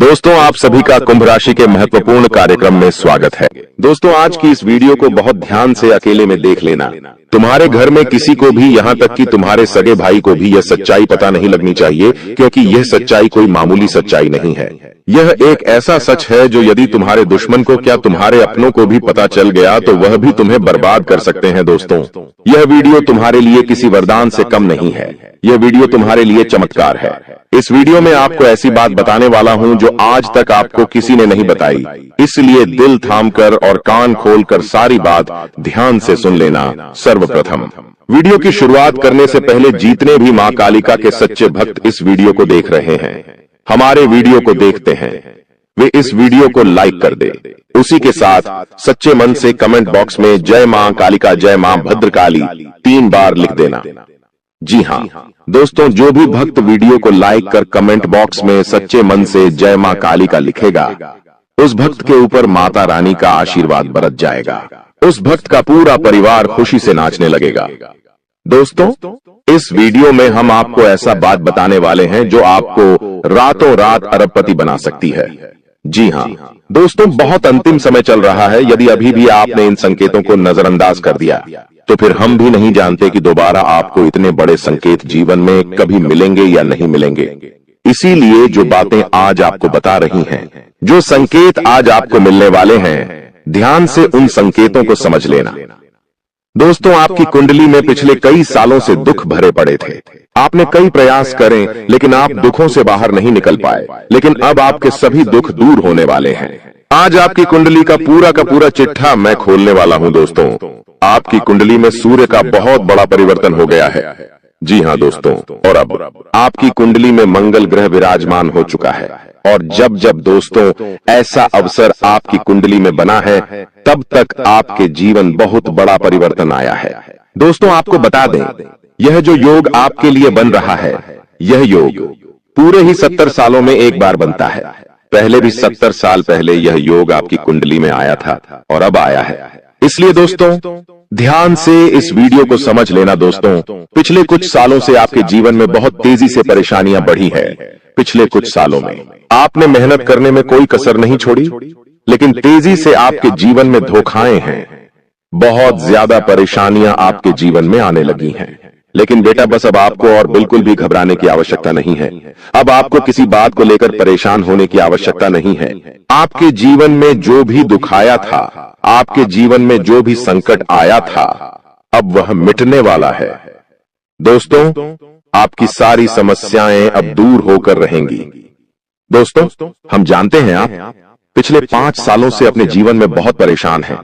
दोस्तों, आप सभी का कुंभ राशि के महत्वपूर्ण कार्यक्रम में स्वागत है। दोस्तों, आज की इस वीडियो को बहुत ध्यान से अकेले में देख लेना। तुम्हारे घर में किसी को भी, यहाँ तक कि तुम्हारे सगे भाई को भी यह सच्चाई पता नहीं लगनी चाहिए, क्योंकि यह सच्चाई कोई मामूली सच्चाई नहीं है। यह एक ऐसा सच है जो यदि तुम्हारे दुश्मन को, क्या तुम्हारे अपनों को भी पता चल गया तो वह भी तुम्हें बर्बाद कर सकते हैं। दोस्तों, यह वीडियो तुम्हारे लिए किसी वरदान से कम नहीं है। यह वीडियो तुम्हारे लिए चमत्कार है। इस वीडियो में आपको ऐसी बात बताने वाला हूं जो आज तक आपको किसी ने नहीं बताई, इसलिए दिल थामकर और कान खोलकर सारी बात ध्यान से सुन लेना। सर्वप्रथम, वीडियो की शुरुआत करने से पहले जितने भी मां कालिका के सच्चे भक्त इस वीडियो को देख रहे हैं, हमारे वीडियो को देखते हैं, वे इस वीडियो को लाइक कर दे। उसी के साथ सच्चे मन से कमेंट बॉक्स में जय मां कालिका, जय मां भद्रकाली 3 बार लिख देना। जी हाँ दोस्तों, जो भी भक्त वीडियो को लाइक कर कमेंट बॉक्स में सच्चे मन से जय मां कालिका लिखेगा, उस भक्त के ऊपर माता रानी का आशीर्वाद बरस जाएगा। उस भक्त का पूरा परिवार खुशी से नाचने लगेगा। दोस्तों, इस वीडियो में हम आपको ऐसा बात बताने वाले हैं जो आपको रातों रात अरबपति बना सकती है। जी हाँ दोस्तों, बहुत अंतिम समय चल रहा है। यदि अभी भी आपने इन संकेतों को नजरअंदाज कर दिया तो फिर हम भी नहीं जानते कि दोबारा आपको इतने बड़े संकेत जीवन में कभी मिलेंगे या नहीं मिलेंगे। इसीलिए जो बातें आज आपको बता रही हैं, जो संकेत आज आपको मिलने वाले हैं, ध्यान से उन संकेतों को समझ लेना। दोस्तों, आपकी कुंडली में पिछले कई सालों से दुख भरे पड़े थे। आपने कई प्रयास करे, लेकिन आप दुखों से बाहर नहीं निकल पाए। लेकिन अब आपके सभी दुख दूर होने वाले हैं। आज आपकी कुंडली का पूरा चिट्ठा मैं खोलने वाला हूं। दोस्तों, आपकी कुंडली में सूर्य का बहुत बड़ा परिवर्तन हो गया है। जी हाँ दोस्तों, और अब आपकी कुंडली में मंगल ग्रह विराजमान हो चुका है। और जब जब दोस्तों ऐसा अवसर आपकी कुंडली में बना है, तब तक आपके जीवन बहुत बड़ा परिवर्तन आया है। दोस्तों, आपको बता दें, यह जो योग आपके लिए बन रहा है, यह योग पूरे ही 70 सालों में एक बार बनता है। पहले भी 70 साल पहले यह योग आपकी कुंडली में आया था और अब आया है। इसलिए दोस्तों, ध्यान से इस वीडियो को समझ लेना। दोस्तों, पिछले कुछ सालों से आपके जीवन में बहुत तेजी से परेशानियां बढ़ी है। पिछले कुछ सालों में आपने मेहनत करने में कोई कसर नहीं छोड़ी, लेकिन तेजी से आपके जीवन में धोखाएं हैं। बहुत ज्यादा परेशानियां आपके जीवन में आने लगी हैं। लेकिन बेटा, बस अब आपको और बिल्कुल भी घबराने की आवश्यकता नहीं है। अब आपको किसी बात को लेकर परेशान होने की आवश्यकता नहीं है। आपके जीवन में जो भी दुख आया था, आपके जीवन में जो भी संकट आया था, अब वह मिटने वाला है। दोस्तों, आपकी सारी समस्याएं अब दूर होकर रहेंगी। दोस्तों, हम जानते हैं आप पिछले 5 सालों से अपने जीवन में बहुत परेशान हैं।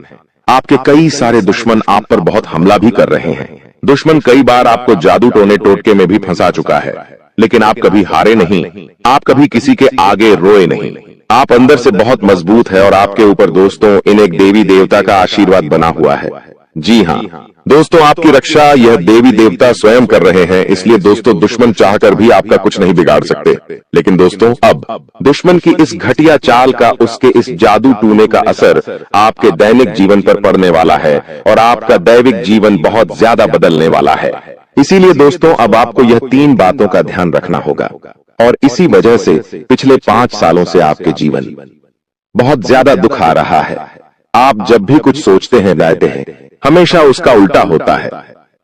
आपके कई सारे दुश्मन आप पर बहुत हमला भी कर रहे हैं। दुश्मन कई बार आपको जादू टोने टोटके में भी फंसा चुका है, लेकिन आप कभी हारे नहीं। आप कभी किसी के आगे रोए नहीं। आप अंदर से बहुत मजबूत है और आपके ऊपर दोस्तों इन एक देवी देवता का आशीर्वाद बना हुआ है। जी हाँ दोस्तों, आपकी रक्षा यह देवी देवता स्वयं कर रहे हैं। इसलिए दोस्तों, दुश्मन चाहकर भी आपका कुछ नहीं बिगाड़ सकते। लेकिन दोस्तों, अब दुश्मन की इस घटिया चाल का, उसके इस जादू टूने का असर आपके दैनिक जीवन पर पड़ने वाला है और आपका दैविक जीवन बहुत ज्यादा बदलने वाला है। इसीलिए दोस्तों, अब आपको यह 3 बातों का ध्यान रखना होगा। और इसी वजह से पिछले 5 सालों से आपके जीवन बहुत ज्यादा दुख आ रहा है। आप जब भी कुछ सोचते हैं, चाहते हैं, हमेशा उसका उल्टा होता है।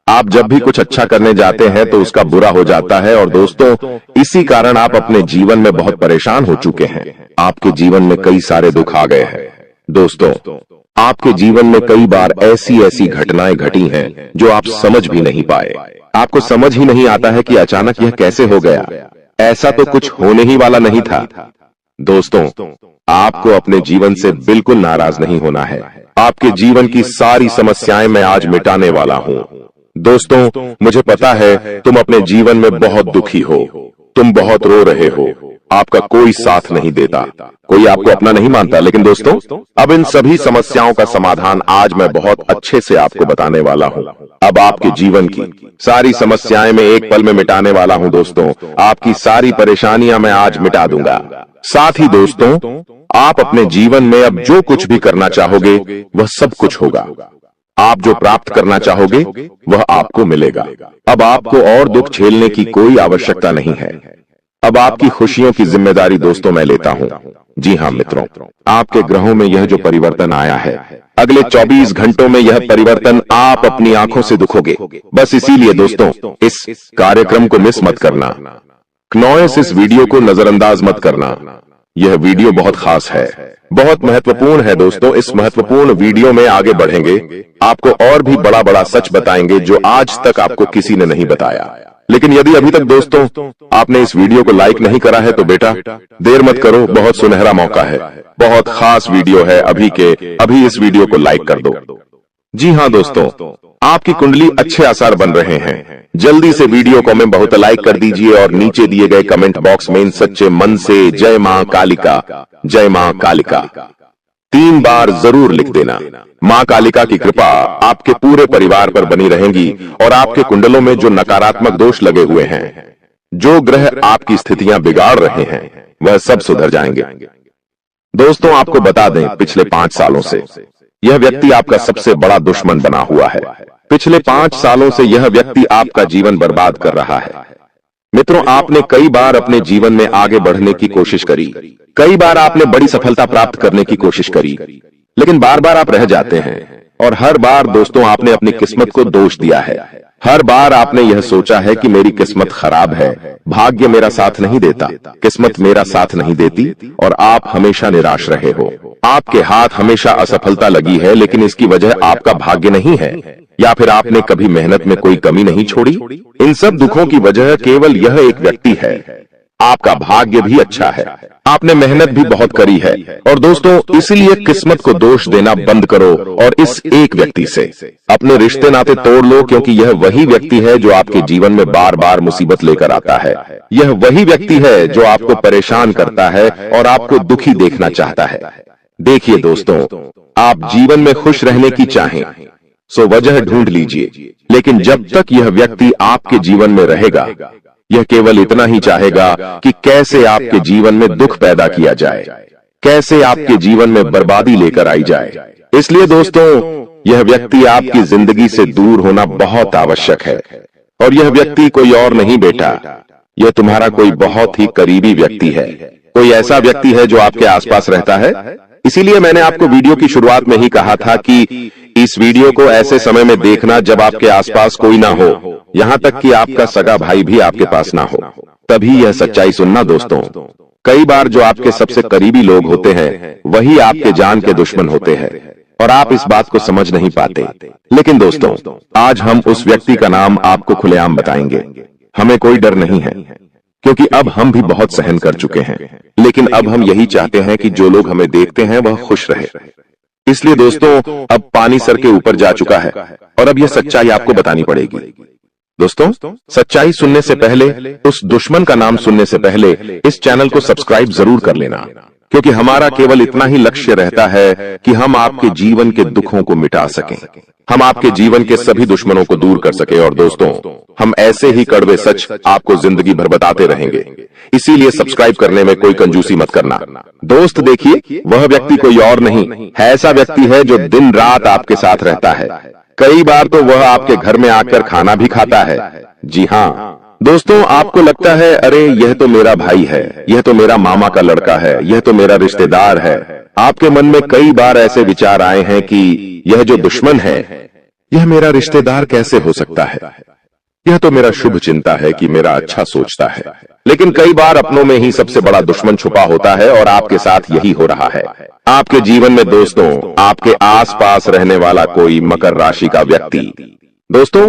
आप जब भी कुछ अच्छा करने जाते हैं तो उसका बुरा हो जाता है। और दोस्तों, इसी कारण आप अपने जीवन में बहुत परेशान हो चुके हैं। आपके जीवन में कई सारे दुख आ गए हैं। दोस्तों, आपके जीवन में कई बार ऐसी घटनाएं घटी हैं जो आप समझ भी नहीं पाए। आपको समझ ही नहीं आता है कि अचानक यह कैसे हो गया। ऐसा तो कुछ होने ही वाला नहीं था। दोस्तों, आपको अपने जीवन से बिल्कुल नाराज नहीं होना है। आपके जीवन की सारी समस्याएं मैं आज मिटाने वाला हूं। दोस्तों, मुझे पता है तुम अपने जीवन में बहुत दुखी हो, तुम बहुत रो रहे हो, आपका कोई साथ नहीं देता, कोई आपको अपना नहीं मानता। लेकिन दोस्तों, अब इन सभी समस्याओं का समाधान आज मैं बहुत अच्छे से आपको बताने वाला हूं। अब आपके जीवन की सारी समस्याएं मैं एक पल में मिटाने वाला हूं। दोस्तों, आपकी सारी परेशानियां मैं आज मिटा दूंगा। साथ ही दोस्तों, आप अपने जीवन में अब जो कुछ भी करना चाहोगे वह सब कुछ होगा। आप जो प्राप्त करना चाहोगे वह आपको मिलेगा। अब आपको और दुख झेलने की कोई आवश्यकता नहीं है। अब आपकी खुशियों की जिम्मेदारी दोस्तों मैं लेता हूं। जी हां मित्रों, आपके ग्रहों में यह जो परिवर्तन आया है, अगले 24 घंटों में यह परिवर्तन आप अपनी आंखों से दिखोगे। बस इसीलिए दोस्तों इस कार्यक्रम को मिस मत करना। क्नॉयस इस वीडियो को नजरअंदाज मत करना। यह वीडियो बहुत खास है, बहुत महत्वपूर्ण है दोस्तों। इस महत्वपूर्ण वीडियो में आगे बढ़ेंगे, आपको और भी बड़ा बड़ा सच बताएंगे जो आज तक आपको किसी ने नहीं बताया। लेकिन यदि अभी तक दोस्तों आपने इस वीडियो को लाइक नहीं करा है तो बेटा देर मत करो, बहुत सुनहरा मौका है, बहुत खास वीडियो है, अभी इस वीडियो को लाइक कर दो। जी हां दोस्तों, आपकी कुंडली अच्छे आसार बन रहे हैं। जल्दी से वीडियो को में बहुत लाइक कर दीजिए और नीचे दिए गए कमेंट बॉक्स में सच्चे मन से जय मां कालिका, जय मां कालिका 3 बार जरूर लिख देना। मां कालिका की कृपा आपके पूरे परिवार पर बनी रहेगी और आपके कुंडलों में जो नकारात्मक दोष लगे हुए हैं, जो ग्रह आपकी स्थितियां बिगाड़ रहे हैं, वह सब सुधर जाएंगे। दोस्तों आपको बता दें, पिछले 5 सालों से यह व्यक्ति आपका सबसे बड़ा दुश्मन बना हुआ है। पिछले 5 सालों से यह व्यक्ति आपका जीवन बर्बाद कर रहा है। मित्रों, आपने कई बार अपने जीवन में आगे बढ़ने की कोशिश करी, कई बार आपने बड़ी सफलता प्राप्त करने की कोशिश करी, लेकिन बार बार आप रह जाते हैं। और हर बार दोस्तों आपने अपनी किस्मत को दोष दिया है। हर बार आपने यह सोचा है कि मेरी किस्मत खराब है, भाग्य मेरा साथ नहीं देता, किस्मत मेरा साथ नहीं देती, और आप हमेशा निराश रहे हो। आपके हाथ हमेशा असफलता लगी है, लेकिन इसकी वजह आपका भाग्य नहीं है, या फिर आपने कभी मेहनत में कोई कमी नहीं छोड़ी। इन सब दुखों की वजह केवल यह एक व्यक्ति है। आपका भाग्य भी अच्छा है, आपने मेहनत भी बहुत करी है। और दोस्तों इसलिए किस्मत को दोष देना बंद करो और इस एक व्यक्ति से अपने रिश्ते नाते तोड़ लो, क्योंकि यह वही व्यक्ति है जो आपके जीवन में बार बार मुसीबत लेकर आता है। यह वही व्यक्ति है जो आपको परेशान करता है और आपको दुखी देखना चाहता है। देखिए दोस्तों, आप जीवन में खुश रहने की चाहें सो वजह ढूंढ लीजिए, लेकिन जब तक यह व्यक्ति आपके जीवन में रहेगा, यह केवल इतना ही चाहेगा कि कैसे आपके जीवन में दुख पैदा किया जाए, कैसे आपके जीवन में बर्बादी लेकर आई जाए। इसलिए दोस्तों यह व्यक्ति आपकी जिंदगी से दूर होना बहुत आवश्यक है। और यह व्यक्ति कोई और नहीं बेटा, यह तुम्हारा कोई बहुत ही करीबी व्यक्ति है, कोई ऐसा व्यक्ति है जो आपके आसपास रहता है। इसीलिए मैंने आपको वीडियो की शुरुआत में ही कहा था कि इस वीडियो को ऐसे समय में देखना जब आपके आसपास कोई ना हो, यहां तक कि आपका सगा भाई भी आपके पास ना हो, तभी यह सच्चाई सुनना दोस्तों। कई बार जो आपके सबसे करीबी लोग होते हैं वही आपके जान के दुश्मन होते हैं, और आप इस बात को समझ नहीं पाते। लेकिन दोस्तों आज हम उस व्यक्ति का नाम आपको खुलेआम बताएंगे। हमें कोई डर नहीं है, क्योंकि अब हम भी बहुत सहन कर चुके हैं, लेकिन अब हम यही चाहते हैं कि जो लोग हमें देखते हैं वह खुश रहे। इसलिए दोस्तों अब पानी सर के ऊपर जा चुका है और अब यह सच्चाई आपको बतानी पड़ेगी। दोस्तों सच्चाई सुनने से पहले, उस दुश्मन का नाम सुनने से पहले इस चैनल को सब्सक्राइब जरूर कर लेना, क्योंकि हमारा केवल इतना ही लक्ष्य रहता है कि हम आपके जीवन के दुखों को मिटा सकें, हम आपके जीवन के सभी दुश्मनों को दूर कर सके। और दोस्तों हम ऐसे ही कड़वे सच आपको जिंदगी भर बताते रहेंगे, इसीलिए सब्सक्राइब करने में कोई कंजूसी मत करना। दोस्त देखिए, वह व्यक्ति कोई और नहीं है, ऐसा व्यक्ति है जो दिन रात आपके साथ रहता है। कई बार तो वह आपके घर में आकर खाना भी खाता है। जी हाँ दोस्तों, आपको लगता है अरे यह तो मेरा भाई है, यह तो मेरा मामा का लड़का है, यह तो मेरा रिश्तेदार है। आपके मन में कई बार ऐसे विचार आए हैं कि यह जो दुश्मन है यह मेरा रिश्तेदार कैसे हो सकता है, यह तो मेरा शुभ चिंता है कि मेरा अच्छा सोचता है। लेकिन कई बार अपनों में ही सबसे बड़ा दुश्मन छुपा होता है और आपके साथ यही हो रहा है। आपके जीवन में दोस्तों आपके आसपास रहने वाला कोई मकर राशि का व्यक्ति दोस्तों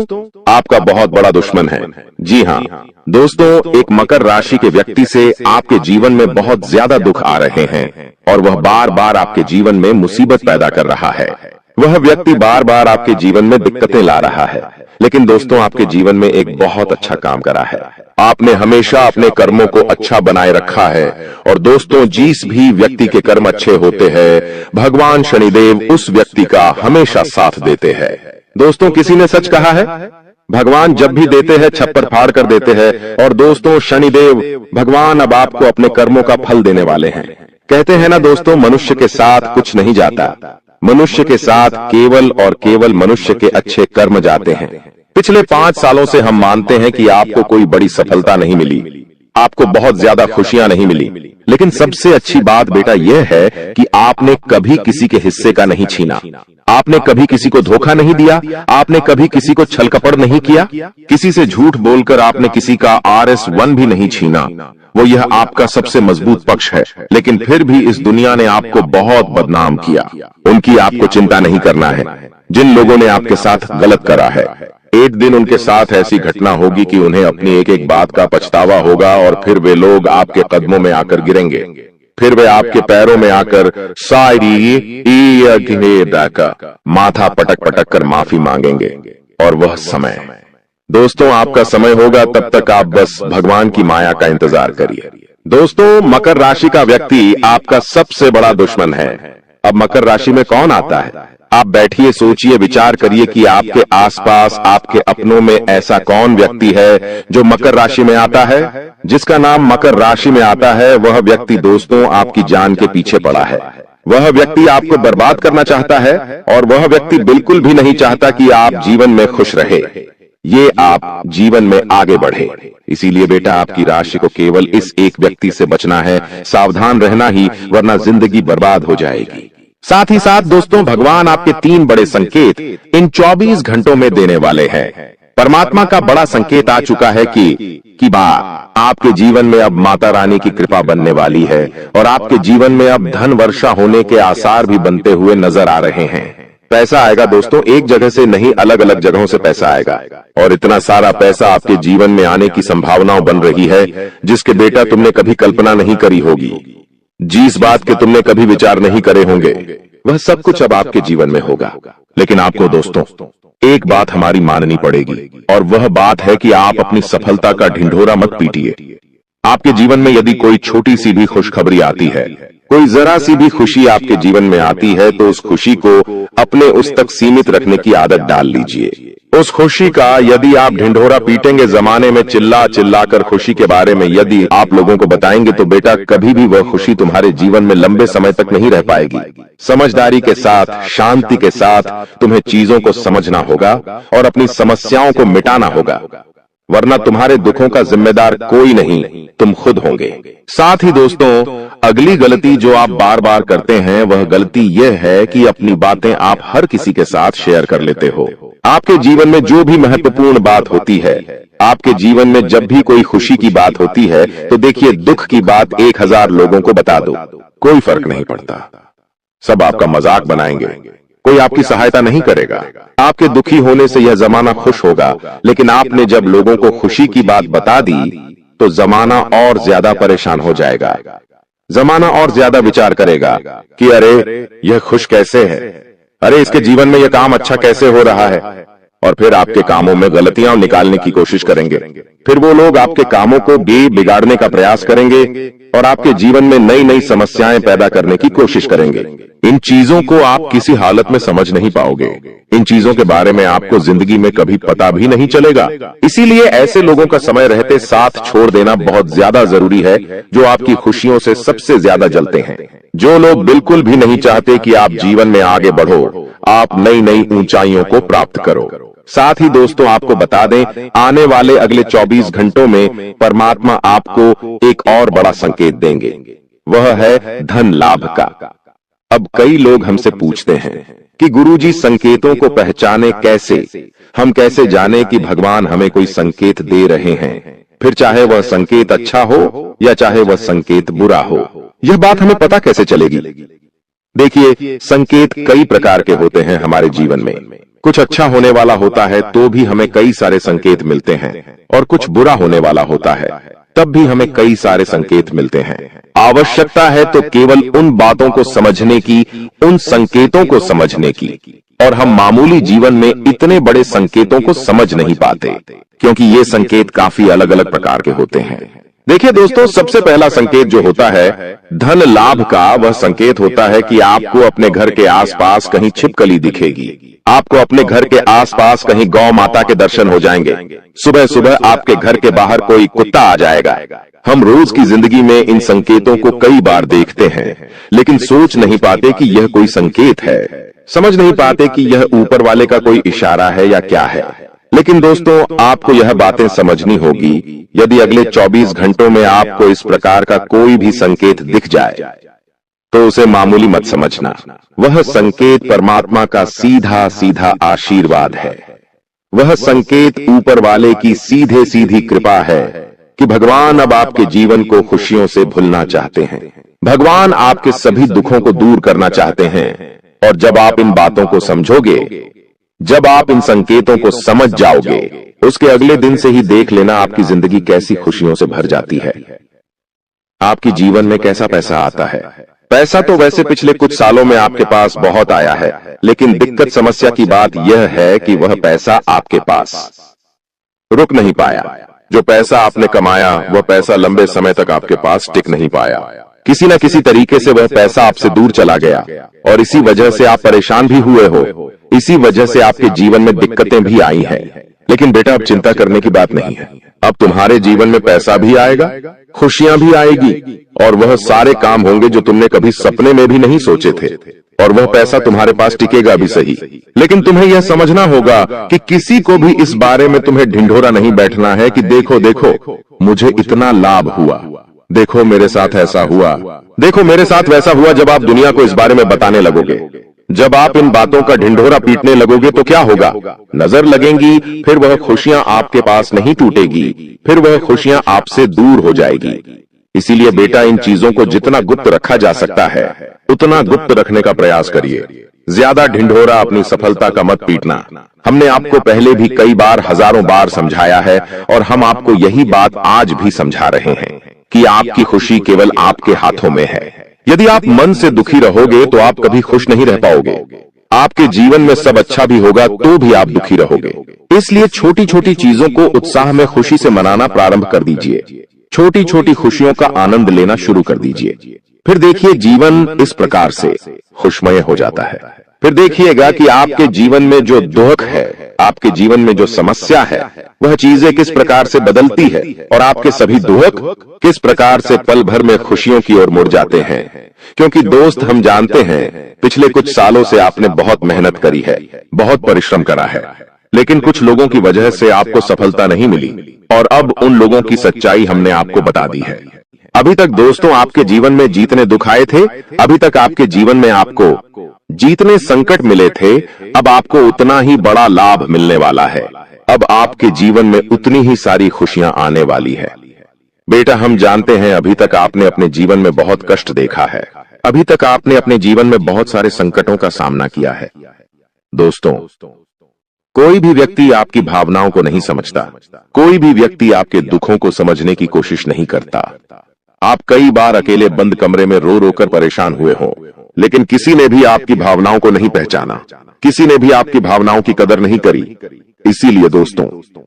आपका बहुत बड़ा दुश्मन है। जी हाँ दोस्तों, एक मकर राशि के व्यक्ति से आपके जीवन में बहुत ज्यादा दुख आ रहे हैं और वह बार बार आपके जीवन में मुसीबत पैदा कर रहा है। वह व्यक्ति बार बार आपके जीवन में दिक्कतें ला रहा है, लेकिन दोस्तों आपके जीवन में एक बहुत अच्छा काम करा है। आपने हमेशा अपने कर्मों को अच्छा बनाए रखा है। और दोस्तों जिस भी व्यक्ति के कर्म अच्छे होते हैं, भगवान शनिदेव उस व्यक्ति का हमेशा साथ देते हैं। दोस्तों किसी ने सच कहा है, भगवान जब भी देते हैं छप्पर फाड़ कर देते हैं। और दोस्तों शनिदेव भगवान अब आपको अपने कर्मों का फल देने वाले हैं। कहते हैं ना दोस्तों, मनुष्य के साथ कुछ नहीं जाता, मनुष्य के साथ केवल और केवल मनुष्य के अच्छे कर्म जाते हैं। पिछले 5 सालों से हम मानते हैं कि आपको कोई बड़ी सफलता नहीं मिली, आपको बहुत ज्यादा खुशियां नहीं मिली, लेकिन सबसे अच्छी बात बेटा यह है कि आपने कभी किसी के हिस्से का नहीं छीना, आपने कभी किसी को धोखा नहीं दिया, आपने कभी किसी को छल कपट नहीं किया, किसी से झूठ बोलकर आपने किसी का RS1 भी नहीं छीना। वो यह आपका सबसे मजबूत पक्ष है, लेकिन फिर भी इस दुनिया ने आपको बहुत बदनाम किया। उनकी आपको चिंता नहीं करना है। जिन लोगों ने आपके साथ गलत करा है, एक दिन उनके साथ ऐसी घटना होगी कि उन्हें अपनी एक एक बात का पछतावा होगा और फिर वे लोग आपके कदमों में आकर गिरेंगे, फिर वे आपके पैरों में आकर माथा पटक पटक कर माफी मांगेंगे। और वह समय दोस्तों आपका समय होगा, तब तक आप बस भगवान की माया का इंतजार करिए। दोस्तों मकर राशि का व्यक्ति आपका सबसे बड़ा दुश्मन है। अब मकर राशि में कौन आता है? आप बैठिए, सोचिए, विचार करिए कि आपके आसपास, आपके अपनों में ऐसा कौन व्यक्ति है जो मकर राशि में आता है। जिसका नाम मकर राशि में आता है वह व्यक्ति दोस्तों आपकी जान के पीछे पड़ा है। वह व्यक्ति आपको बर्बाद करना चाहता है और वह व्यक्ति बिल्कुल भी नहीं चाहता कि आप जीवन में खुश रहे, ये आप जीवन में आगे बढ़े। इसीलिए बेटा आपकी राशि को केवल इस एक व्यक्ति से बचना है, सावधान रहना ही, वरना जिंदगी बर्बाद हो जाएगी। साथ ही साथ दोस्तों भगवान आपके 3 बड़े संकेत इन 24 घंटों में देने वाले हैं। परमात्मा का बड़ा संकेत आ चुका है कि आपके जीवन में अब माता रानी की कृपा बनने वाली है और आपके जीवन में अब धन वर्षा होने के आसार भी बनते हुए नजर आ रहे हैं। पैसा आएगा दोस्तों, एक जगह से नहीं, अलग अलग जगहों से पैसा आएगा और इतना सारा पैसा आपके जीवन में आने की संभावनाएं बन रही है जिसके बेटा तुमने कभी कल्पना नहीं करी होगी। जिस बात के तुमने कभी विचार नहीं करे होंगे वह सब कुछ अब आपके जीवन में होगा। लेकिन आपको दोस्तों एक बात हमारी माननी पड़ेगी और वह बात है कि आप अपनी सफलता का ढिंढोरा मत पीटिए। आपके जीवन में यदि कोई छोटी सी भी खुशखबरी आती है, कोई जरा सी भी खुशी आपके जीवन में आती है, तो उस खुशी को अपने उस तक सीमित रखने की आदत डाल लीजिए। उस खुशी का यदि आप ढिंढोरा पीटेंगे, जमाने में चिल्ला चिल्ला कर खुशी के बारे में यदि आप लोगों को बताएंगे, तो बेटा कभी भी वह खुशी तुम्हारे जीवन में लंबे समय तक नहीं रह पाएगी। समझदारी के साथ, शांति के साथ तुम्हें चीजों को समझना होगा और अपनी समस्याओं को मिटाना होगा, वरना तुम्हारे दुखों का जिम्मेदार कोई नहीं, तुम खुद होंगे। साथ ही दोस्तों अगली गलती जो आप बार बार करते हैं वह गलती यह है कि अपनी बातें आप हर किसी के साथ शेयर कर लेते हो। आपके जीवन में जो भी महत्वपूर्ण बात होती है, आपके जीवन में जब भी कोई खुशी की बात होती है, तो देखिए दुख की बात 1000 लोगों को बता दो, कोई फर्क नहीं पड़ता। सब आपका मजाक बनाएंगे, कोई आपकी सहायता नहीं करेगा। आपके दुखी होने से यह जमाना खुश होगा, लेकिन आपने जब लोगों को खुशी की बात बता दी तो जमाना और ज्यादा परेशान हो जाएगा। जमाना और ज्यादा विचार करेगा कि अरे यह खुश कैसे है, अरे इसके जीवन में यह काम अच्छा कैसे हो रहा है, और फिर आपके कामों में गलतियां निकालने की कोशिश करेंगे। फिर वो लोग आपके कामों को बिगाड़ने का प्रयास करेंगे और आपके जीवन में नई नई समस्याएं पैदा करने की कोशिश करेंगे। इन चीजों को आप किसी हालत में समझ नहीं पाओगे। इन चीजों के बारे में आपको जिंदगी में कभी पता भी नहीं चलेगा। इसीलिए ऐसे लोगों का समय रहते साथ छोड़ देना बहुत ज्यादा जरूरी है, जो आपकी खुशियों से सबसे ज्यादा जलते हैं। जो लोग बिल्कुल भी नहीं चाहते कि आप जीवन में आगे बढ़ो, आप नई नई ऊंचाइयों को प्राप्त करो। साथ ही दोस्तों आपको बता दें, आने वाले अगले 24 घंटों में परमात्मा आपको एक और बड़ा संकेत देंगे, वह है धन लाभ का। अब कई लोग हमसे पूछते हैं कि गुरुजी संकेतों को पहचाने कैसे, हम कैसे जाने कि भगवान हमें कोई संकेत दे रहे हैं, फिर चाहे वह संकेत अच्छा हो या चाहे वह संकेत बुरा हो, यह बात हमें पता कैसे चलेगी। देखिए संकेत कई प्रकार के होते हैं हमारे जीवन में। कुछ अच्छा होने वाला होता है तो भी हमें कई सारे संकेत मिलते हैं, और कुछ बुरा होने वाला होता है तब भी हमें कई सारे संकेत मिलते हैं। आवश्यकता है तो केवल उन बातों को समझने की, उन संकेतों को समझने की, और हम मामूली जीवन में इतने बड़े संकेतों को समझ नहीं पाते, क्योंकि ये संकेत काफी अलग अलग प्रकार के होते हैं। देखिए दोस्तों, सबसे पहला संकेत जो होता है धन लाभ का, वह संकेत होता है कि आपको अपने घर के आसपास कहीं छिपकली दिखेगी, आपको अपने घर के आसपास कहीं गौ माता के दर्शन हो जाएंगे, सुबह सुबह आपके घर के बाहर कोई कुत्ता आ जाएगा। हम रोज की जिंदगी में इन संकेतों को कई बार देखते हैं, लेकिन सोच नहीं पाते कि यह कोई संकेत है, समझ नहीं पाते कि यह ऊपर वाले का कोई इशारा है या क्या है। लेकिन दोस्तों, आपको यह बातें समझनी होगी। यदि अगले 24 घंटों में आपको इस प्रकार का कोई भी संकेत दिख जाए तो उसे मामूली मत समझना। वह संकेत परमात्मा का सीधा सीधा आशीर्वाद है। वह संकेत ऊपर वाले की सीधे सीधी कृपा है कि भगवान अब आपके जीवन को खुशियों से भुलना चाहते हैं। भगवान आपके सभी दुखों को दूर करना चाहते हैं। और जब आप इन बातों को समझोगे, जब आप इन संकेतों को समझ जाओगे, उसके अगले दिन से ही देख लेना आपकी जिंदगी कैसी खुशियों से भर जाती है। आपके जीवन में कैसा पैसा आता है। पैसा तो वैसे पिछले कुछ सालों में आपके पास बहुत आया है, लेकिन दिक्कत समस्या की बात यह है कि वह पैसा आपके पास रुक नहीं पाया। जो पैसा आपने कमाया, वह पैसा लंबे समय तक आपके पास टिक नहीं पाया। किसी न किसी तरीके से वह पैसा आपसे दूर चला गया और इसी वजह से आप परेशान भी हुए हो। इसी वजह से आपके जीवन में दिक्कतें भी आई हैं। लेकिन बेटा, अब चिंता करने की बात नहीं है। अब तुम्हारे जीवन में पैसा भी आएगा, खुशियां भी आएगी और वह सारे काम होंगे जो तुमने कभी सपने में भी नहीं सोचे थे। और वह पैसा तुम्हारे पास टिकेगा भी सही, लेकिन तुम्हें यह समझना होगा कि किसी को भी इस बारे में तुम्हें ढिंढोरा नहीं बैठना है कि देखो देखो मुझे इतना लाभ हुआ, देखो मेरे साथ ऐसा हुआ, देखो मेरे साथ वैसा हुआ। जब आप दुनिया को इस बारे में बताने लगोगे, जब आप इन बातों का ढिंढोरा पीटने लगोगे तो क्या होगा? नजर लगेंगी, फिर वह खुशियां आपके पास नहीं टूटेगी, फिर वह खुशियां आपसे दूर हो जाएगी। इसीलिए बेटा, इन चीजों को जितना गुप्त रखा जा सकता है उतना गुप्त रखने का प्रयास करिए। ज्यादा ढिंढोरा अपनी सफलता का मत पीटना। हमने आपको पहले भी कई बार, हजारों बार समझाया है और हम आपको यही बात आज भी समझा रहे हैं कि आपकी खुशी केवल आपके हाथों में है। यदि आप मन से दुखी रहोगे तो आप कभी खुश नहीं रह पाओगे। आपके जीवन में सब अच्छा भी होगा तो भी आप दुखी रहोगे। इसलिए छोटी छोटी चीजों को उत्साह में खुशी से मनाना प्रारंभ कर दीजिए। छोटी छोटी खुशियों का आनंद लेना शुरू कर दीजिए। फिर देखिए जीवन इस प्रकार से खुशमय हो जाता है। फिर देखिएगा कि आपके जीवन में जो दुख है, आपके जीवन में जो समस्या है, वह चीजें किस प्रकार से बदलती है और आपके सभी दुख किस प्रकार से पल भर में खुशियों की ओर मुड़ जाते हैं। क्योंकि दोस्त, हम जानते हैं पिछले कुछ सालों से आपने बहुत मेहनत करी है, बहुत परिश्रम करा है, लेकिन कुछ लोगों की वजह से आपको सफलता नहीं मिली और अब उन लोगों की सच्चाई हमने आपको बता दी है। अभी तक दोस्तों आपके जीवन में जितने दुख आए थे, अभी तक आपके जीवन में आपको जितने संकट मिले थे, अब आपको उतना ही बड़ा लाभ मिलने वाला है। अब आपके जीवन में उतनी ही सारी खुशियां आने वाली है। बेटा, हम जानते हैं अभी तक आपने अपने जीवन में बहुत कष्ट देखा है। अभी तक आपने अपने जीवन में बहुत सारे संकटों का सामना किया है। दोस्तों, कोई भी व्यक्ति आपकी भावनाओं को नहीं समझता। कोई भी व्यक्ति आपके दुखों को समझने की कोशिश नहीं करता। आप कई बार अकेले बंद कमरे में रो रो कर परेशान हुए हो, लेकिन किसी ने भी आपकी भावनाओं को नहीं पहचाना, किसी ने भी आपकी भावनाओं की कदर नहीं करी। इसीलिए दोस्तों,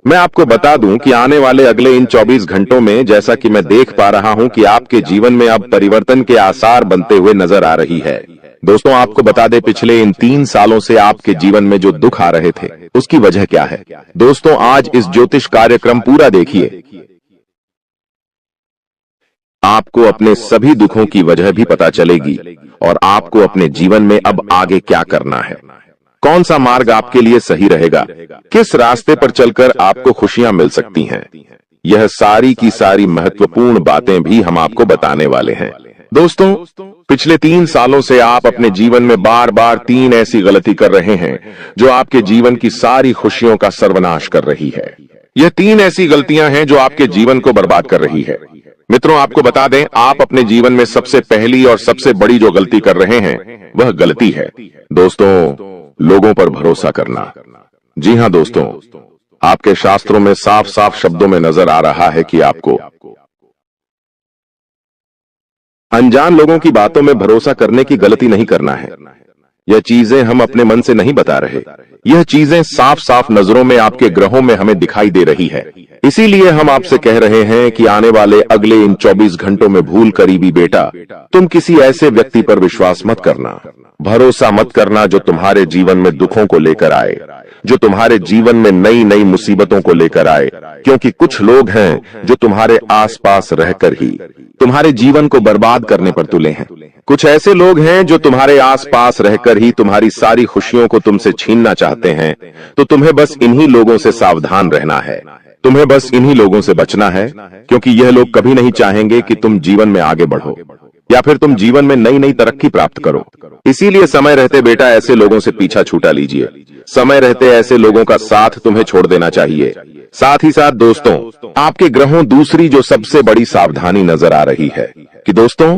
मैं आपको बता दूं कि आने वाले अगले इन 24 घंटों में, जैसा कि मैं देख पा रहा हूं कि आपके जीवन में अब परिवर्तन के आसार बनते हुए नजर आ रही है। दोस्तों, आपको बता दें, पिछले इन 3 सालों से आपके जीवन में जो दुख आ रहे थे, उसकी वजह क्या है? दोस्तों, आज इस ज्योतिष कार्यक्रम पूरा देखिए। आपको अपने सभी दुखों की वजह भी पता चलेगी और आपको अपने जीवन में अब आगे क्या करना है, कौन सा मार्ग आपके लिए सही रहेगा, किस रास्ते पर चलकर आपको खुशियां मिल सकती हैं। यह सारी की सारी महत्वपूर्ण बातें भी हम आपको बताने वाले हैं। दोस्तों, पिछले 3 सालों से आप अपने जीवन में बार बार 3 ऐसी गलती कर रहे हैं जो आपके जीवन की सारी खुशियों का सर्वनाश कर रही है। यह 3 ऐसी गलतियां हैं जो आपके जीवन को बर्बाद कर रही है। मित्रों, आपको बता दें, आप अपने जीवन में सबसे पहली और सबसे बड़ी जो गलती कर रहे हैं, वह गलती है दोस्तों, लोगों पर भरोसा करना। जी हां दोस्तों, आपके शास्त्रों में साफ साफ शब्दों में नजर आ रहा है कि आपको अनजान लोगों की बातों में भरोसा करने की गलती नहीं करना है। यह चीजें हम अपने मन से नहीं बता रहे, यह चीजें साफ साफ नजरों में आपके ग्रहों में हमें दिखाई दे रही है। इसीलिए हम आपसे कह रहे हैं कि आने वाले अगले इन 24 घंटों में भूल करी भी बेटा, तुम किसी ऐसे व्यक्ति पर विश्वास मत करना, भरोसा मत करना जो तुम्हारे जीवन में दुखों को लेकर आए, जो तुम्हारे जीवन में नई नई मुसीबतों को लेकर आए, क्योंकि कुछ लोग हैं जो तुम्हारे आसपास रहकर ही तुम्हारे जीवन को बर्बाद करने पर तुले हैं। कुछ ऐसे लोग हैं जो तुम्हारे आसपास रहकर ही तुम्हारी सारी खुशियों को तुमसे छीनना चाहते हैं। तो तुम्हें बस इन्हीं लोगों से सावधान रहना है, तुम्हें बस इन्हीं लोगों से बचना है, क्योंकि यह लोग कभी नहीं चाहेंगे कि तुम जीवन में आगे बढ़ो या फिर तुम जीवन में नई नई तरक्की प्राप्त करो। इसीलिए समय रहते बेटा ऐसे लोगों से पीछा छूटा लीजिए। समय रहते ऐसे लोगों का साथ तुम्हें छोड़ देना चाहिए। साथ ही साथ दोस्तों, आपके ग्रहों दूसरी जो सबसे बड़ी सावधानी नजर आ रही है कि दोस्तों,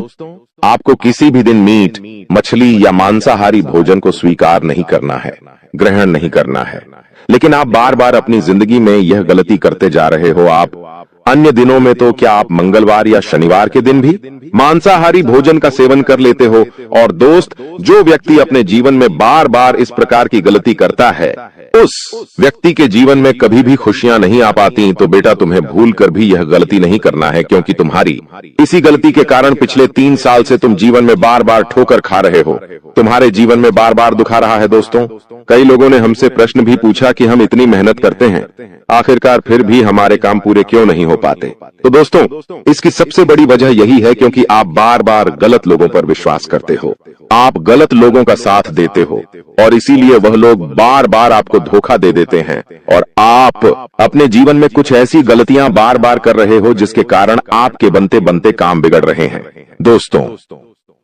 आपको किसी भी दिन मीट, मछली या मांसाहारी भोजन को स्वीकार नहीं करना है, ग्रहण नहीं करना है। लेकिन आप बार बार अपनी जिंदगी में यह गलती करते जा रहे हो। आप अन्य दिनों में तो क्या आप मंगलवार या शनिवार के दिन भी मांसाहारी भोजन का सेवन कर लेते हो। और दोस्त, जो व्यक्ति अपने जीवन में बार बार इस प्रकार की गलती करता है, उस व्यक्ति के जीवन में कभी भी खुशियां नहीं आ पाती। तो बेटा, तुम्हें भूल कर भी यह गलती नहीं करना है, क्योंकि तुम्हारी इसी गलती के कारण पिछले 3 साल से तुम जीवन में बार बार ठोकर खा रहे हो, तुम्हारे जीवन में बार बार दुखा रहा है। दोस्तों, कई लोगों ने हमसे प्रश्न भी पूछा कि हम इतनी मेहनत करते हैं, आखिरकार फिर भी हमारे काम पूरे क्यों नहीं हो पाते। तो दोस्तों, इसकी सबसे बड़ी वजह यही है क्योंकि आप बार बार गलत लोगों पर विश्वास करते हो, आप गलत लोगों का साथ देते हो, और इसीलिए वह लोग बार बार आपको धोखा दे देते हैं। और आप अपने जीवन में कुछ ऐसी गलतियां बार बार कर रहे हो जिसके कारण आपके बनते बनते काम बिगड़ रहे हैं। दोस्तों,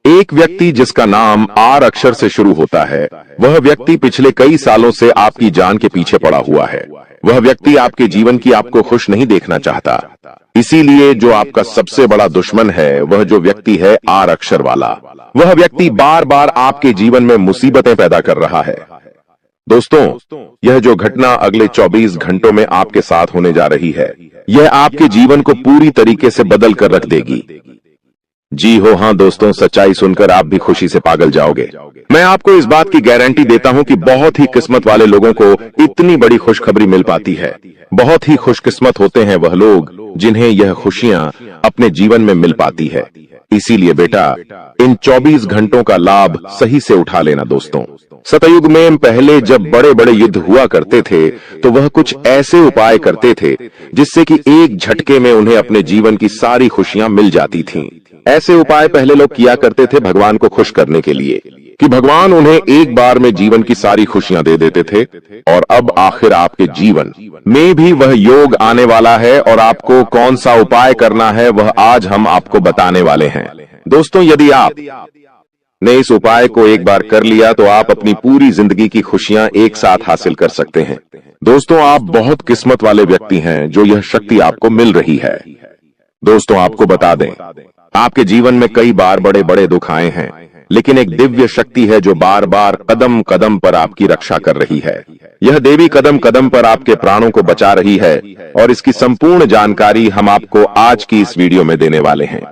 एक व्यक्ति जिसका नाम आर अक्षर से शुरू होता है, वह व्यक्ति पिछले कई सालों से आपकी जान के पीछे पड़ा हुआ है। वह व्यक्ति आपके जीवन की आपको खुश नहीं देखना चाहता। इसीलिए जो आपका सबसे बड़ा दुश्मन है, वह जो व्यक्ति है आर अक्षर वाला, वह व्यक्ति बार बार आपके जीवन में मुसीबतें पैदा कर रहा है। दोस्तों, यह जो घटना अगले 24 घंटों में आपके साथ होने जा रही है, यह आपके जीवन को पूरी तरीके से बदल कर रख देगी। जी हो, हाँ दोस्तों, सच्चाई सुनकर आप भी खुशी से पागल जाओगे। मैं आपको इस बात की गारंटी देता हूं कि बहुत ही किस्मत वाले लोगों को इतनी बड़ी खुशखबरी मिल पाती है। बहुत ही खुशकिस्मत होते हैं वह लोग जिन्हें यह खुशियां अपने जीवन में मिल पाती है। इसीलिए बेटा, इन 24 घंटों का लाभ सही से उठा लेना। दोस्तों, सतयुग में पहले जब बड़े बड़े युद्ध हुआ करते थे, तो वह कुछ ऐसे उपाय करते थे जिससे कि एक झटके में उन्हें अपने जीवन की सारी खुशियां मिल जाती थीं। ऐसे उपाय पहले लोग किया करते थे भगवान को खुश करने के लिए, कि भगवान उन्हें एक बार में जीवन की सारी खुशियां दे देते थे। और अब आखिर आपके जीवन में भी वह योग आने वाला है, और आपको कौन सा उपाय करना है वह आज हम आपको बताने वाले हैं। दोस्तों, यदि आप ने इस उपाय को एक बार कर लिया तो आप अपनी पूरी जिंदगी की खुशियां एक साथ हासिल कर सकते हैं। दोस्तों, आप बहुत किस्मत वाले व्यक्ति हैं जो यह शक्ति आपको मिल रही है। दोस्तों, आपको बता दें, आपके जीवन में कई बार बड़े बड़े दुख आए हैं, लेकिन एक दिव्य शक्ति है जो बार बार कदम कदम पर आपकी रक्षा कर रही है। यह देवी कदम कदम पर आपके प्राणों को बचा रही है, और इसकी संपूर्ण जानकारी हम आपको आज की इस वीडियो में देने वाले हैं।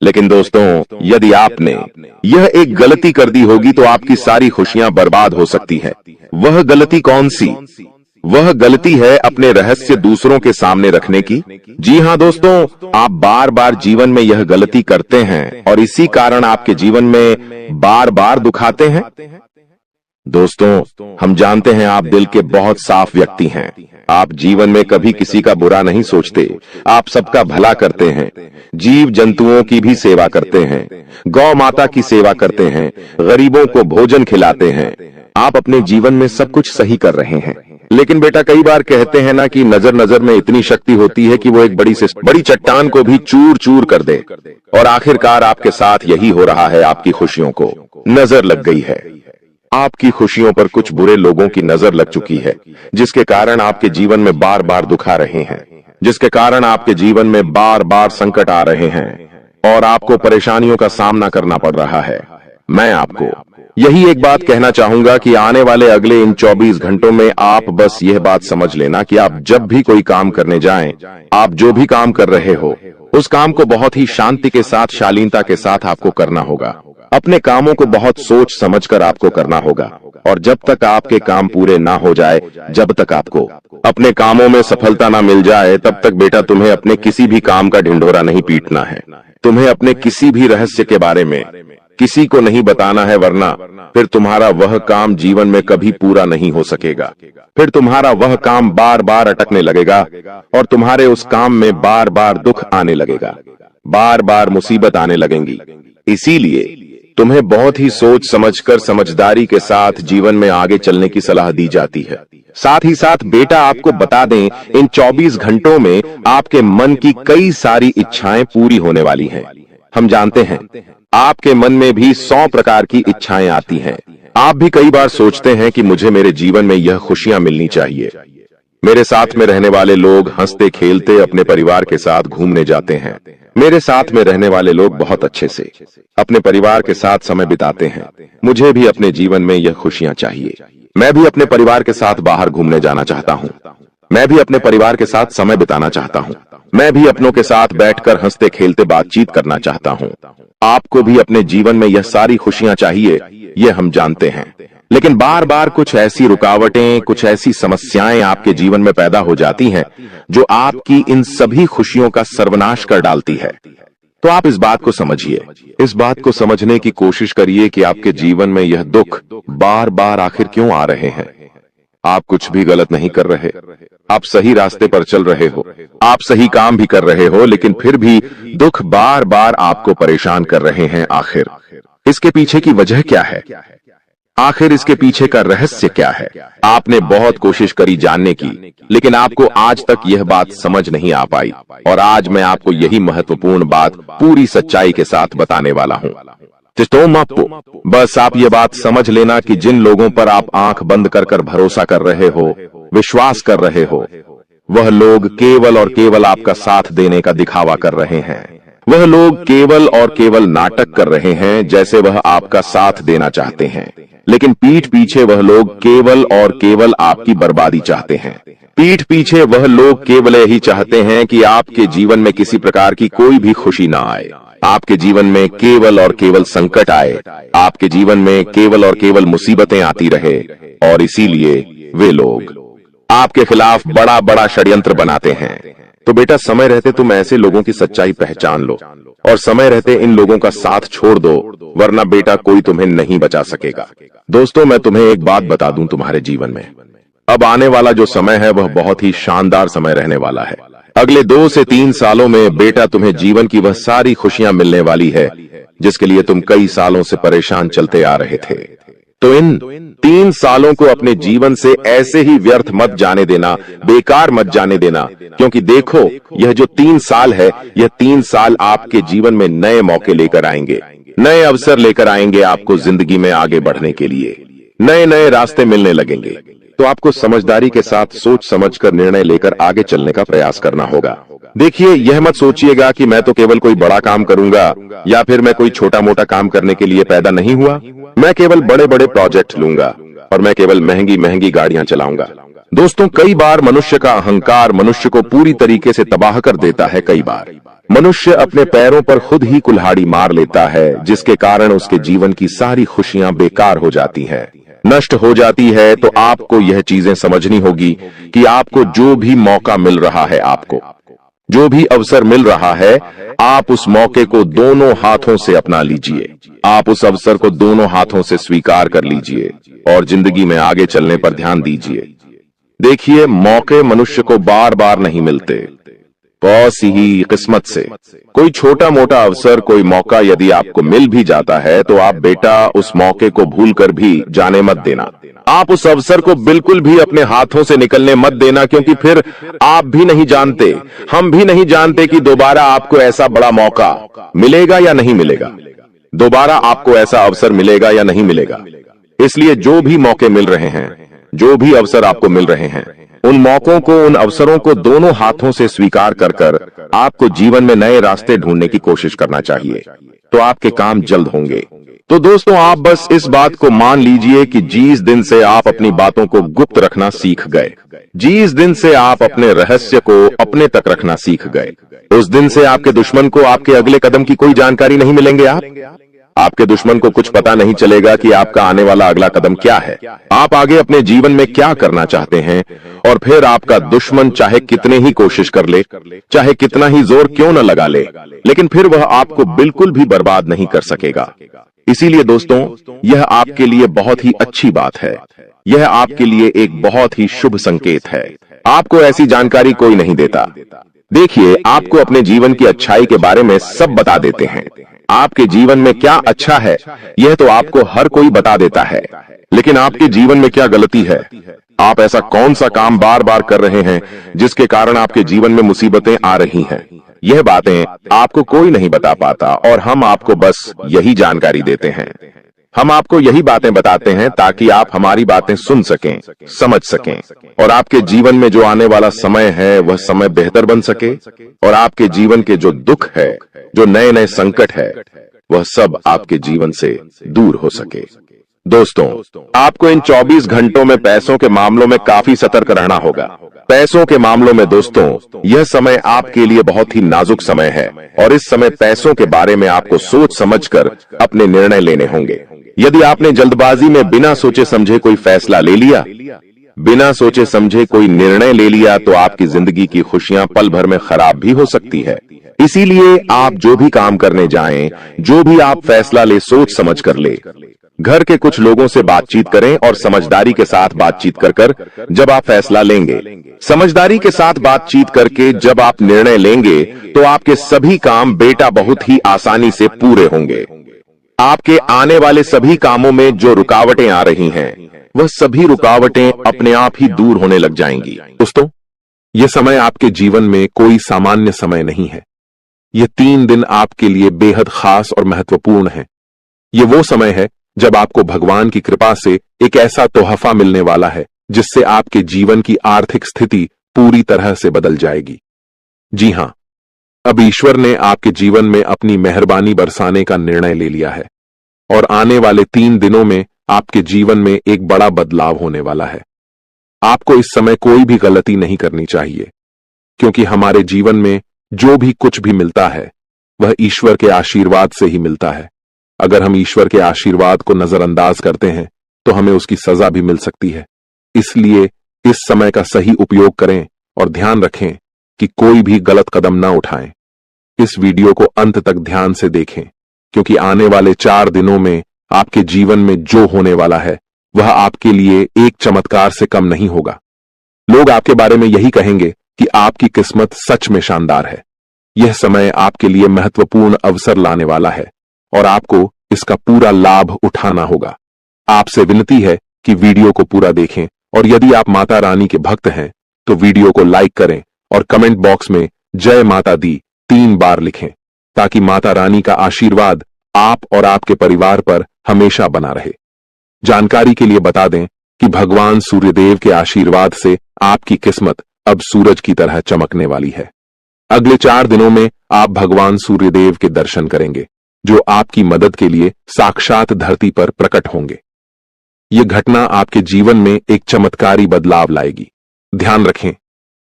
लेकिन दोस्तों, यदि आपने यह एक गलती कर दी होगी तो आपकी सारी खुशियां बर्बाद हो सकती है। वह गलती कौन सी? वह गलती है अपने रहस्य दूसरों के सामने रखने की। जी हां दोस्तों, आप बार बार जीवन में यह गलती करते हैं और इसी कारण आपके जीवन में बार बार दुख आते हैं। दोस्तों, हम जानते हैं आप दिल के बहुत साफ व्यक्ति हैं। आप जीवन में कभी किसी का बुरा नहीं सोचते, आप सबका भला करते हैं, जीव जंतुओं की भी सेवा करते हैं, गौ माता की सेवा करते हैं, गरीबों को भोजन खिलाते हैं। आप अपने जीवन में सब कुछ सही कर रहे हैं। लेकिन बेटा, कई बार कहते हैं ना कि नजर नजर में इतनी शक्ति होती है कि वो एक बड़ी चट्टान को भी चूर चूर कर दे। और आखिरकार आपके साथ यही हो रहा है। आपकी खुशियों को नजर लग गई है। आपकी खुशियों पर कुछ बुरे लोगों की नजर लग चुकी है, जिसके कारण आपके जीवन में बार बार दुख आ रहे हैं, जिसके कारण आपके जीवन में बार बार संकट आ रहे हैं और आपको परेशानियों का सामना करना पड़ रहा है। मैं आपको यही एक बात कहना चाहूंगा कि आने वाले अगले इन 24 घंटों में आप बस यह बात समझ लेना कि आप जब भी कोई काम करने जाएं, आप जो भी काम कर रहे हो, उस काम को बहुत ही शांति के साथ, शालीनता के साथ आपको करना होगा। अपने कामों को बहुत सोच समझकर आपको करना होगा। और जब तक आपके काम पूरे ना हो जाए, जब तक आपको अपने कामों में सफलता ना मिल जाए, तब तक बेटा तुम्हें अपने किसी भी काम का ढिंढोरा नहीं पीटना है। तुम्हें अपने किसी भी रहस्य के बारे में किसी को नहीं बताना है, वरना फिर तुम्हारा वह काम जीवन में कभी पूरा नहीं हो सकेगा। फिर तुम्हारा वह काम बार बार अटकने लगेगा और तुम्हारे उस काम में बार बार दुख आने लगेगा, बार बार मुसीबत आने लगेंगी। इसीलिए तुम्हें बहुत ही सोच समझकर समझदारी के साथ जीवन में आगे चलने की सलाह दी जाती है। साथ ही साथ बेटा आपको बता दें, इन 24 घंटों में आपके मन की कई सारी इच्छाएं पूरी होने वाली हैं। हम जानते हैं आपके मन में भी 100 प्रकार की इच्छाएं आती हैं। आप भी कई बार सोचते हैं कि मुझे मेरे जीवन में यह खुशियां मिलनी चाहिए, मेरे साथ में रहने वाले लोग हंसते खेलते अपने परिवार के साथ घूमने जाते हैं, मेरे साथ में रहने वाले लोग बहुत अच्छे से अपने परिवार के साथ समय बिताते हैं, मुझे भी अपने जीवन में यह खुशियां चाहिए। मैं भी अपने परिवार के साथ बाहर घूमने जाना चाहता हूं, मैं भी अपने परिवार के साथ समय बिताना चाहता हूं, मैं भी अपनों के साथ बैठकर हंसते खेलते बातचीत करना चाहता हूं। आपको भी अपने जीवन में यह सारी खुशियां चाहिए, यह हम जानते हैं। लेकिन बार बार कुछ ऐसी रुकावटें, कुछ ऐसी समस्याएं आपके जीवन में पैदा हो जाती हैं जो आपकी इन सभी खुशियों का सर्वनाश कर डालती है। तो आप इस बात को समझिए, इस बात को समझने की कोशिश करिए कि आपके जीवन में यह दुख बार बार आखिर क्यों आ रहे हैं। आप कुछ भी गलत नहीं कर रहे, आप सही रास्ते पर चल रहे हो, आप सही काम भी कर रहे हो, लेकिन फिर भी दुख बार बार आपको परेशान कर रहे हैं। आखिर इसके पीछे की वजह क्या है? आखिर इसके पीछे का रहस्य क्या है? आपने बहुत कोशिश करी जानने की, लेकिन आपको आज तक यह बात समझ नहीं आ पाई, और आज मैं आपको यही महत्वपूर्ण बात पूरी सच्चाई के साथ बताने वाला हूं। बस आप ये बात समझ लेना कि जिन लोगों पर आप आंख बंद कर भरोसा कर रहे हो, विश्वास कर रहे हो, वह लोग केवल और केवल आपका साथ देने का दिखावा कर रहे हैं। वह लोग केवल और केवल नाटक कर रहे हैं, जैसे वह आपका साथ देना चाहते हैं, लेकिन पीठ पीछे वह लोग केवल और केवल आपकी बर्बादी चाहते हैं। पीठ पीछे वह लोग केवल यही चाहते हैं कि आपके जीवन में किसी प्रकार की कोई भी खुशी ना आए, आपके जीवन में केवल और केवल संकट आए, आपके जीवन में केवल और केवल मुसीबतें आती रहे, और इसीलिए वे लोग आपके खिलाफ बड़ा बड़ा षड्यंत्र बनाते हैं। तो बेटा, समय रहते तुम ऐसे लोगों की सच्चाई पहचान लो, और समय रहते इन लोगों का साथ छोड़ दो, वरना बेटा कोई तुम्हें नहीं बचा सकेगा। दोस्तों, मैं तुम्हें एक बात बता दूं, तुम्हारे जीवन में अब आने वाला जो समय है वह बहुत ही शानदार समय रहने वाला है। अगले 2 से 3 सालों में बेटा तुम्हें जीवन की वह सारी खुशियां मिलने वाली है जिसके लिए तुम कई सालों से परेशान चलते आ रहे थे। तो इन 3 सालों को अपने जीवन से ऐसे ही व्यर्थ मत जाने देना, बेकार मत जाने देना, क्योंकि देखो, यह जो 3 साल है, यह 3 साल आपके जीवन में नए मौके लेकर आएंगे, नए अवसर लेकर आएंगे आपको जिंदगी में आगे बढ़ने के लिए। नए नए रास्ते मिलने लगेंगे। तो आपको समझदारी के साथ सोच समझकर निर्णय लेकर आगे चलने का प्रयास करना होगा। देखिए, यह मत सोचिएगा कि मैं तो केवल कोई बड़ा काम करूंगा, या फिर मैं कोई छोटा मोटा काम करने के लिए पैदा नहीं हुआ, मैं केवल बड़े बड़े प्रोजेक्ट लूंगा और मैं केवल महंगी महंगी गाड़ियां चलाऊंगा। दोस्तों, कई बार मनुष्य का अहंकार मनुष्य को पूरी तरीके से तबाह कर देता है। कई बार मनुष्य अपने पैरों पर खुद ही कुल्हाड़ी मार लेता है, जिसके कारण उसके जीवन की सारी खुशियां बेकार हो जाती हैं, नष्ट हो जाती है। तो आपको यह चीजें समझनी होगी कि आपको जो भी मौका मिल रहा है, आपको जो भी अवसर मिल रहा है, आप उस मौके को दोनों हाथों से अपना लीजिए। आप उस अवसर को दोनों हाथों से स्वीकार कर लीजिए और जिंदगी में आगे चलने पर ध्यान दीजिए। देखिए, मौके मनुष्य को बार बार नहीं मिलते, बहुत ही किस्मत से कोई छोटा मोटा अवसर, कोई मौका यदि आपको मिल भी जाता है, तो आप बेटा उस मौके को भूलकर भी जाने मत देना। आप उस अवसर को बिल्कुल भी अपने हाथों से निकलने मत देना, क्योंकि फिर आप भी नहीं जानते, हम भी नहीं जानते कि दोबारा आपको ऐसा बड़ा मौका मिलेगा या नहीं मिलेगा, दोबारा आपको ऐसा अवसर मिलेगा या नहीं मिलेगा। इसलिए जो भी मौके मिल रहे हैं, जो भी अवसर आपको मिल रहे हैं, उन मौकों को, उन अवसरों को दोनों हाथों से स्वीकार कर कर आपको जीवन में नए रास्ते ढूंढने की कोशिश करना चाहिए, तो आपके काम जल्द होंगे। तो दोस्तों, आप बस इस बात को मान लीजिए कि जिस दिन से आप अपनी बातों को गुप्त रखना सीख गए, जिस दिन से आप अपने रहस्य को अपने तक रखना सीख गए, उस दिन से आपके दुश्मन को आपके अगले कदम की कोई जानकारी नहीं मिलेंगे। आपके दुश्मन को कुछ पता नहीं चलेगा कि आपका आने वाला अगला कदम क्या है, आप आगे अपने जीवन में क्या करना चाहते हैं। और फिर आपका दुश्मन चाहे कितने ही कोशिश कर ले, चाहे कितना ही जोर क्यों न लगा ले, लेकिन फिर वह आपको बिल्कुल भी बर्बाद नहीं कर सकेगा। इसीलिए दोस्तों, यह आपके लिए बहुत ही अच्छी बात है। यह आपके लिए एक बहुत ही शुभ संकेत है। आपको ऐसी जानकारी कोई नहीं देता। देखिए, आपको अपने जीवन की अच्छाई के बारे में सब बता देते हैं। आपके जीवन में क्या अच्छा है, यह तो आपको हर कोई बता देता है, लेकिन आपके जीवन में क्या गलती है? आप ऐसा कौन सा काम बार बार कर रहे हैं जिसके कारण आपके जीवन में मुसीबतें आ रही हैं? यह बातें आपको कोई नहीं बता पाता और हम आपको बस यही जानकारी देते हैं। हम आपको यही बातें बताते हैं ताकि आप हमारी बातें सुन सकें, समझ सकें और आपके जीवन में जो आने वाला समय है वह समय बेहतर बन सके और आपके जीवन के जो दुख है, जो नए नए संकट है, वह सब आपके जीवन से दूर हो सके। दोस्तों, आपको इन 24 घंटों में पैसों के मामलों में काफी सतर्क रहना होगा। पैसों के मामलों में दोस्तों, यह समय आपके लिए बहुत ही नाजुक समय है और इस समय पैसों के बारे में आपको सोच समझकर अपने निर्णय लेने होंगे। यदि आपने जल्दबाजी में बिना सोचे समझे कोई फैसला ले लिया, बिना सोचे समझे कोई निर्णय ले लिया, तो आपकी जिंदगी की खुशियां पल भर में खराब भी हो सकती है। इसीलिए आप जो भी काम करने जाएं, जो भी आप फैसला ले, सोच समझ कर ले। घर के कुछ लोगों से बातचीत करें और समझदारी के साथ बातचीत कर जब आप फैसला लेंगे, समझदारी के साथ बातचीत करके जब आप निर्णय लेंगे, तो आपके सभी काम बेटा बहुत ही आसानी से पूरे होंगे। आपके आने वाले सभी कामों में जो रुकावटें आ रही हैं, वह सभी रुकावटें अपने आप ही दूर होने लग जाएंगी। दोस्तों, यह समय आपके जीवन में कोई सामान्य समय नहीं है। ये 3 दिन आपके लिए बेहद खास और महत्वपूर्ण है। ये वो समय है जब आपको भगवान की कृपा से एक ऐसा तोहफा मिलने वाला है जिससे आपके जीवन की आर्थिक स्थिति पूरी तरह से बदल जाएगी। जी हां, अब ईश्वर ने आपके जीवन में अपनी मेहरबानी बरसाने का निर्णय ले लिया है और आने वाले 3 दिनों में आपके जीवन में एक बड़ा बदलाव होने वाला है। आपको इस समय कोई भी गलती नहीं करनी चाहिए, क्योंकि हमारे जीवन में जो भी कुछ भी मिलता है वह ईश्वर के आशीर्वाद से ही मिलता है। अगर हम ईश्वर के आशीर्वाद को नजरअंदाज करते हैं तो हमें उसकी सजा भी मिल सकती है। इसलिए इस समय का सही उपयोग करें और ध्यान रखें कि कोई भी गलत कदम ना उठाएं। इस वीडियो को अंत तक ध्यान से देखें, क्योंकि आने वाले 4 दिनों में आपके जीवन में जो होने वाला है वह आपके लिए एक चमत्कार से कम नहीं होगा। लोग आपके बारे में यही कहेंगे कि आपकी किस्मत सच में शानदार है। यह समय आपके लिए महत्वपूर्ण अवसर लाने वाला है और आपको इसका पूरा लाभ उठाना होगा। आपसे विनती है कि वीडियो को पूरा देखें और यदि आप माता रानी के भक्त हैं तो वीडियो को लाइक करें और कमेंट बॉक्स में जय माता दी 3 बार लिखें, ताकि माता रानी का आशीर्वाद आप और आपके परिवार पर हमेशा बना रहे। जानकारी के लिए बता दें कि भगवान सूर्यदेव के आशीर्वाद से आपकी किस्मत अब सूरज की तरह चमकने वाली है। अगले 4 दिनों में आप भगवान सूर्यदेव के दर्शन करेंगे, जो आपकी मदद के लिए साक्षात धरती पर प्रकट होंगे। यह घटना आपके जीवन में एक चमत्कारी बदलाव लाएगी। ध्यान रखें,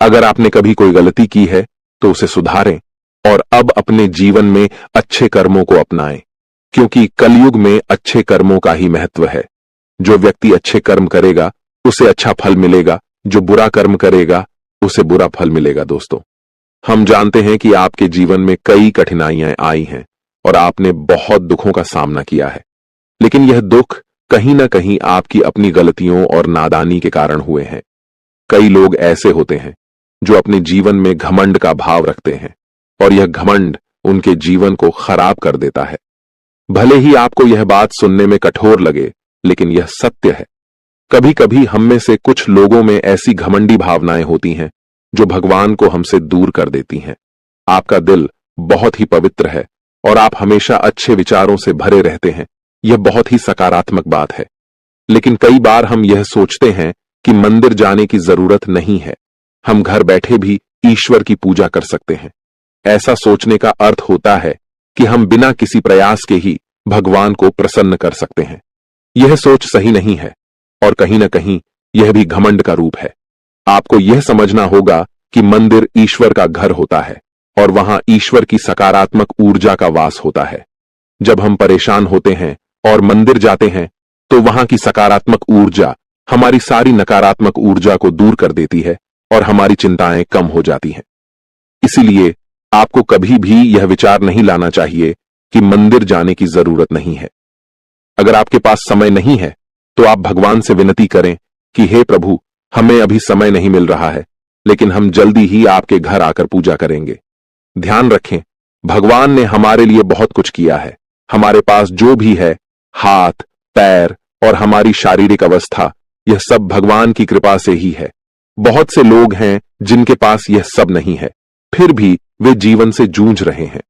अगर आपने कभी कोई गलती की है तो उसे सुधारें और अब अपने जीवन में अच्छे कर्मों को अपनाएं, क्योंकि कलयुग में अच्छे कर्मों का ही महत्व है। जो व्यक्ति अच्छे कर्म करेगा उसे अच्छा फल मिलेगा, जो बुरा कर्म करेगा उसे बुरा फल मिलेगा। दोस्तों, हम जानते हैं कि आपके जीवन में कई कठिनाइयां आई हैं और आपने बहुत दुखों का सामना किया है, लेकिन यह दुख कहीं ना कहीं आपकी अपनी गलतियों और नादानी के कारण हुए हैं। कई लोग ऐसे होते हैं जो अपने जीवन में घमंड का भाव रखते हैं और यह घमंड उनके जीवन को खराब कर देता है। भले ही आपको यह बात सुनने में कठोर लगे, लेकिन यह सत्य है। कभी कभी हम में से कुछ लोगों में ऐसी घमंडी भावनाएं होती हैं जो भगवान को हमसे दूर कर देती हैं। आपका दिल बहुत ही पवित्र है और आप हमेशा अच्छे विचारों से भरे रहते हैं। यह बहुत ही सकारात्मक बात है, लेकिन कई बार हम यह सोचते हैं कि मंदिर जाने की जरूरत नहीं है, हम घर बैठे भी ईश्वर की पूजा कर सकते हैं। ऐसा सोचने का अर्थ होता है कि हम बिना किसी प्रयास के ही भगवान को प्रसन्न कर सकते हैं। यह सोच सही नहीं है और कहीं ना कहीं यह भी घमंड का रूप है। आपको यह समझना होगा कि मंदिर ईश्वर का घर होता है और वहां ईश्वर की सकारात्मक ऊर्जा का वास होता है। जब हम परेशान होते हैं और मंदिर जाते हैं तो वहां की सकारात्मक ऊर्जा हमारी सारी नकारात्मक ऊर्जा को दूर कर देती है और हमारी चिंताएं कम हो जाती हैं। इसीलिए आपको कभी भी यह विचार नहीं लाना चाहिए कि मंदिर जाने की जरूरत नहीं है। अगर आपके पास समय नहीं है तो आप भगवान से विनती करें कि हे प्रभु, हमें अभी समय नहीं मिल रहा है, लेकिन हम जल्दी ही आपके घर आकर पूजा करेंगे। ध्यान रखें, भगवान ने हमारे लिए बहुत कुछ किया है। हमारे पास जो भी है, हाथ, पैर और हमारी शारीरिक अवस्था, यह सब भगवान की कृपा से ही है। बहुत से लोग हैं जिनके पास यह सब नहीं है, फिर भी वे जीवन से जूझ रहे हैं।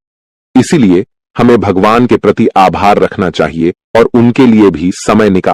इसीलिए हमें भगवान के प्रति आभार रखना चाहिए और उनके लिए भी समय निकाल